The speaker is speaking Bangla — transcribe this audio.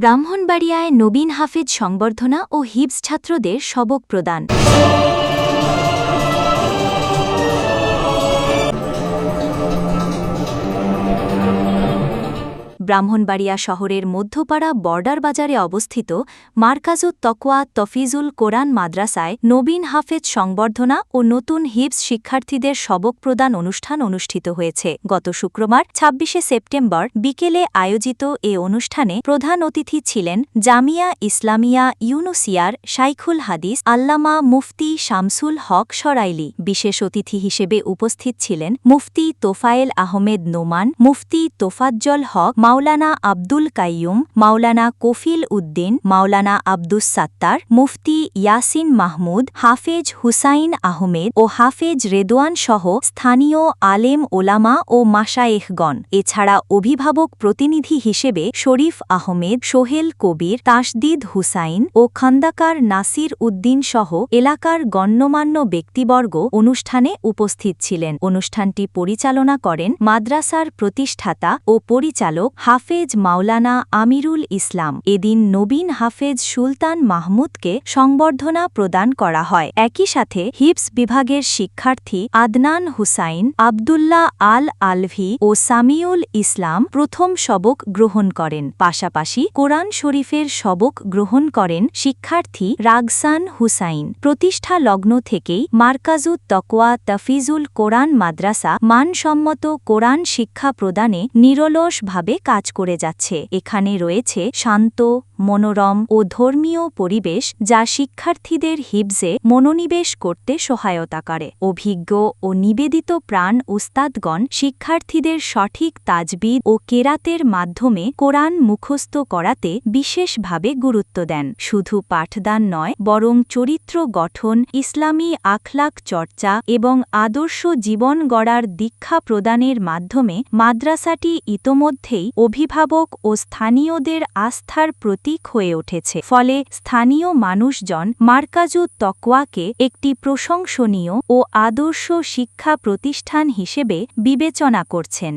ব্রাহ্মণবাড়িয়ায় নবীন হাফেজ সংবর্ধনা ও হিবস ছাত্রদের সবক প্রদান। ব্রাহ্মণবাড়িয়া শহরের মধ্যপাড়া বর্ডার বাজারে অবস্থিত মারকাজুত তকওয়া তফিজুল কোরআন মাদ্রাসায় নবীন হাফেজ সংবর্ধনা ও নতুন হিবস শিক্ষার্থীদের সবক প্রদান অনুষ্ঠান অনুষ্ঠিত হয়েছে। গত শুক্রবার ২৬শে সেপ্টেম্বর বিকেলে আয়োজিত এ অনুষ্ঠানে প্রধান অতিথি ছিলেন জামিয়া ইসলামিয়া ইউনুসিয়ার শাইখুল হাদিস আল্লামা মুফতি শামসুল হক সরাইলি। বিশেষ অতিথি হিসেবে উপস্থিত ছিলেন মুফতি তোফায়েল আহমেদ নোমান, মুফতি তোফাজ্জল হক, মাওলানা আব্দুল কাইয়ুম, মাওলানা কফিল উদ্দিন, মাওলানা আব্দুস সাত্তার, মুফতি ইয়াসিন মাহমুদ, হাফেজ হুসাইন আহমেদ ও হাফেজ রেদওয়ান সহ স্থানীয় আলেম ওলামা ও মাশায়েখগণ। এছাড়া অভিভাবক প্রতিনিধি হিসেবে শরীফ আহমেদ, সোহেল কবির, তাসদিদ হুসাইন ও খন্দকার নাসির উদ্দিন সহ এলাকার গণ্যমান্য ব্যক্তিবর্গ অনুষ্ঠানে উপস্থিত ছিলেন। অনুষ্ঠানটি পরিচালনা করেন মাদ্রাসার প্রতিষ্ঠাতা ও পরিচালক হাফেজ মাওলানা আমিরুল ইসলাম। এদিন নবীন হাফেজ সুলতান মাহমুদকে সংবর্ধনা প্রদান করা হয়। একই সাথে হিবস বিভাগের শিক্ষার্থী আদনান হুসাইন, আবদুল্লাহ আল আলভি ও সামিউল ইসলাম প্রথম সবক গ্রহণ করেন। পাশাপাশি কোরআন শরীফের সবক গ্রহণ করেন শিক্ষার্থী রাগসান হুসাইন। প্রতিষ্ঠা লগ্ন থেকেই মারকাজুত তকওয়া তফিজুল কোরআন মাদ্রাসা মানসম্মত কোরআন শিক্ষা প্রদানে নিরলসভাবে কাজ করে যাচ্ছে। এখানে রয়েছে শান্ত, মনোরম ও ধর্মীয় পরিবেশ যা শিক্ষার্থীদের হিবজে মনোনিবেশ করতে সহায়তা করে। অভিজ্ঞ ও নিবেদিত প্রাণ উস্তাদগণ শিক্ষার্থীদের সঠিক তাজবিদ ও কেরাতের মাধ্যমে কোরআন মুখস্থ করাতে বিশেষভাবে গুরুত্ব দেন। শুধু পাঠদান নয়, বরং চরিত্র গঠন, ইসলামী আখলাক চর্চা এবং আদর্শ জীবন গড়ার দীক্ষা প্রদানের মাধ্যমে মাদ্রাসাটি ইতোমধ্যেই অভিভাবক ও স্থানীয়দের আস্থার প্রতীক হয়ে উঠেছে। ফলে স্থানীয় মানুষজন মারকাজুত তকওয়াকে একটি প্রশংসনীয় ও আদর্শ শিক্ষা প্রতিষ্ঠান হিসেবে বিবেচনা করছেন।